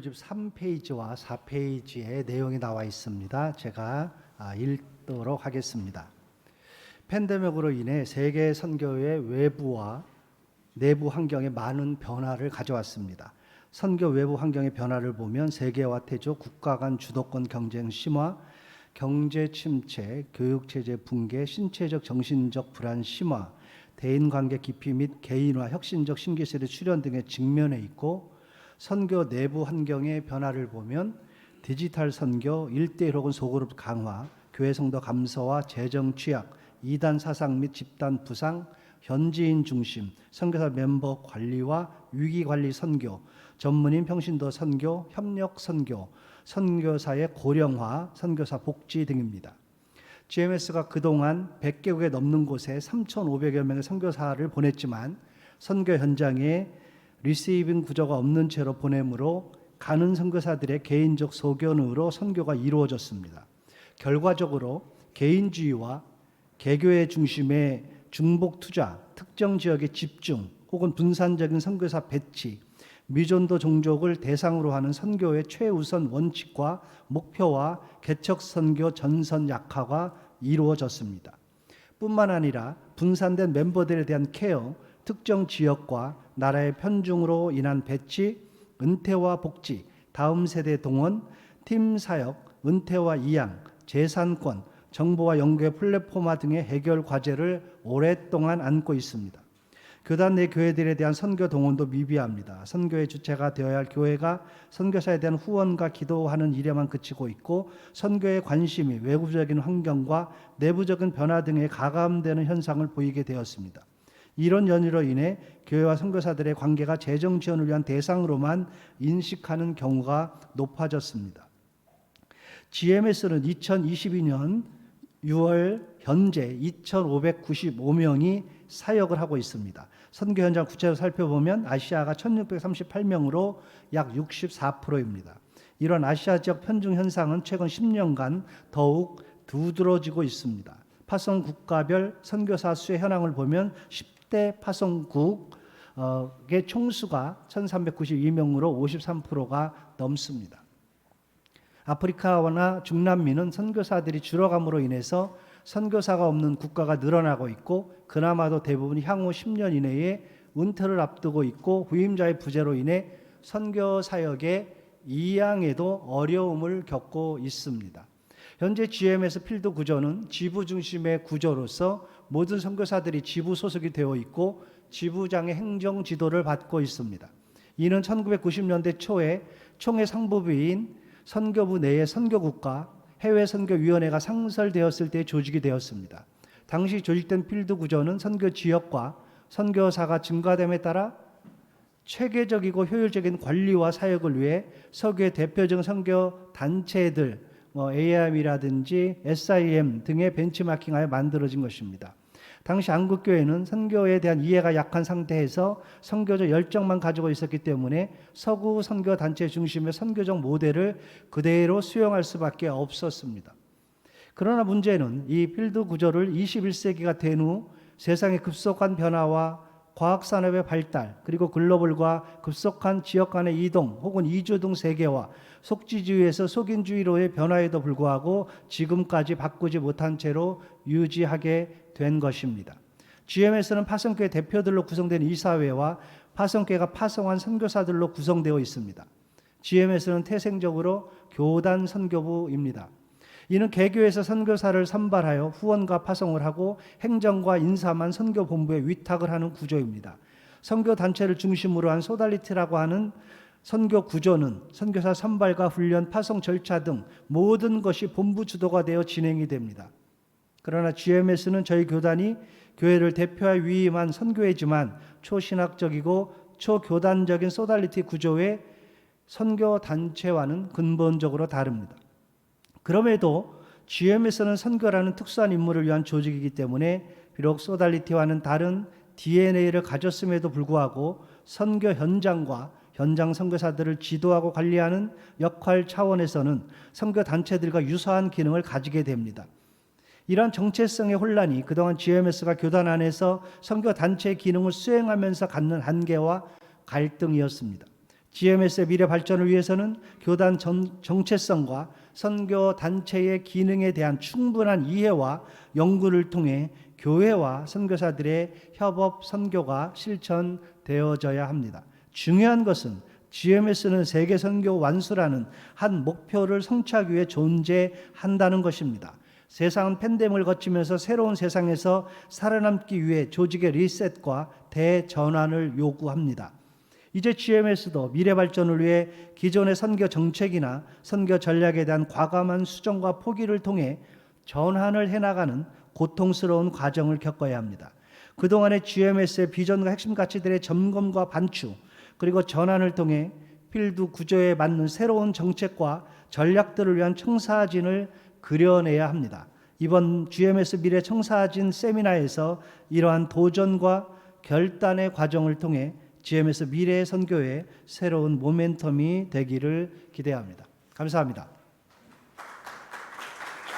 설교집 3페이지와 4페이지에 내용이 나와 있습니다. 제가 읽도록 하겠습니다. 팬데믹으로 인해 세계 선교의 외부와 내부 환경에 많은 변화를 가져왔습니다. 선교 외부 환경의 변화를 보면 세계화 태조, 국가 간 주도권 경쟁 심화, 경제 침체, 교육체제 붕괴, 신체적 정신적 불안 심화, 대인관계 깊이 및 개인화, 혁신적 신기술의 출현 등의 직면해 있고, 선교 내부 환경의 변화를 보면 디지털 선교, 1:1 혹은 소그룹 강화, 교회 성도 감소와 재정 취약, 이단 사상 및 집단 부상, 현지인 중심, 선교사 멤버 관리와 위기 관리 선교, 전문인 평신도 선교, 협력 선교, 선교사의 고령화, 선교사 복지 등입니다. GMS가 그동안 100개국에 넘는 곳에 3,500여 명의 선교사를 보냈지만 선교 현장에 리시빙 구조가 없는 채로 보내므로 가는 선교사들의 개인적 소견으로 선교가 이루어졌습니다. 결과적으로 개인주의와 개교회 중심의 중복 투자, 특정 지역의 집중 혹은 분산적인 선교사 배치, 미전도 종족을 대상으로 하는 선교의 최우선 원칙과 목표와 개척 선교 전선 약화가 이루어졌습니다. 뿐만 아니라 분산된 멤버들에 대한 케어, 특정 지역과 나라의 편중으로 인한 배치, 은퇴와 복지, 다음 세대 동원, 팀 사역, 은퇴와 이양, 재산권, 정보와 연구의 플랫폼화 등의 해결 과제를 오랫동안 안고 있습니다. 교단 내 교회들에 대한 선교 동원도 미비합니다. 선교의 주체가 되어야 할 교회가 선교사에 대한 후원과 기도하는 일에만 그치고 있고, 선교의 관심이 외부적인 환경과 내부적인 변화 등에 가감되는 현상을 보이게 되었습니다. 이런 연유로 인해 교회와 선교사들의 관계가 재정 지원을 위한 대상으로만 인식하는 경우가 높아졌습니다. GMS는 2022년 6월 현재 2,595명이 사역을 하고 있습니다. 선교 현장 구체적으로 살펴보면 아시아가 1,638명으로 약 64%입니다. 이런 아시아 지역 편중 현상은 최근 10년간 더욱 두드러지고 있습니다. 파송 국가별 선교사 수의 현황을 보면 10대 파송국의 총수가 1,392명으로 53%가 넘습니다. 아프리카나 중남미는 선교사들이 줄어감으로 인해서 선교사가 없는 국가가 늘어나고 있고, 그나마도 대부분 향후 10년 이내에 은퇴를 앞두고 있고, 후임자의 부재로 인해 선교 사역의 이양에도 어려움을 겪고 있습니다. 현재 GMS 필드 구조는 지부 중심의 구조로서 모든 선교사들이 지부 소속이 되어 있고 지부장의 행정 지도를 받고 있습니다. 이는 1990년대 초에 총회 상부부인 선교부 내에 선교국과 해외선교위원회가 상설되었을 때 조직이 되었습니다. 당시 조직된 필드 구조는 선교 지역과 선교사가 증가됨에 따라 체계적이고 효율적인 관리와 사역을 위해 서구의 대표적인 선교 단체들, AIM이라든지 SIM 등의 벤치마킹하여 만들어진 것입니다. 당시 한국교회는 선교에 대한 이해가 약한 상태에서 선교적 열정만 가지고 있었기 때문에 서구 선교 단체 중심의 선교적 모델을 그대로 수용할 수밖에 없었습니다. 그러나 문제는 이 필드 구조를 21세기가 된 후 세상의 급속한 변화와 과학산업의 발달, 그리고 글로벌과 급속한 지역 간의 이동 혹은 이주 등 세계화, 속지주의에서 속인주의로의 변화에도 불구하고 지금까지 바꾸지 못한 채로 유지하게 된 것입니다. GMS는 파송교회 대표들로 구성된 이사회와 파송교회가 파송한 선교사들로 구성되어 있습니다. GMS는 태생적으로 교단 선교부입니다. 이는 개교에서 선교사를 선발하여 후원과 파송을 하고 행정과 인사만 선교본부에 위탁을 하는 구조입니다. 선교단체를 중심으로 한 소달리티라고 하는 선교 구조는 선교사 선발과 훈련, 파송 절차 등 모든 것이 본부 주도가 되어 진행이 됩니다. 그러나 GMS는 저희 교단이 교회를 대표하여 위임한 선교회지만 초신학적이고 초교단적인 소달리티 구조의 선교단체와는 근본적으로 다릅니다. 그럼에도 GMS는 선교라는 특수한 임무를 위한 조직이기 때문에 비록 소달리티와는 다른 DNA를 가졌음에도 불구하고 선교 현장과 현장 선교사들을 지도하고 관리하는 역할 차원에서는 선교단체들과 유사한 기능을 가지게 됩니다. 이러한 정체성의 혼란이 그동안 GMS가 교단 안에서 선교단체의 기능을 수행하면서 갖는 한계와 갈등이었습니다. GMS의 미래 발전을 위해서는 교단 정체성과 선교 단체의 기능에 대한 충분한 이해와 연구를 통해 교회와 선교사들의 협업 선교가 실천되어져야 합니다. 중요한 것은 GMS는 세계 선교 완수라는 한 목표를 성취하기 위해 존재한다는 것입니다. 세상은 팬데믹을 거치면서 새로운 세상에서 살아남기 위해 조직의 리셋과 대전환을 요구합니다. 이제 GMS도 미래 발전을 위해 기존의 선교 정책이나 선교 전략에 대한 과감한 수정과 포기를 통해 전환을 해나가는 고통스러운 과정을 겪어야 합니다. 그동안의 GMS의 비전과 핵심 가치들의 점검과 반추, 그리고 전환을 통해 필드 구조에 맞는 새로운 정책과 전략들을 위한 청사진을 그려내야 합니다. 이번 GMS 미래 청사진 세미나에서 이러한 도전과 결단의 과정을 통해 GMS 미래 선교의 새로운 모멘텀이 되기를 기대합니다. 감사합니다.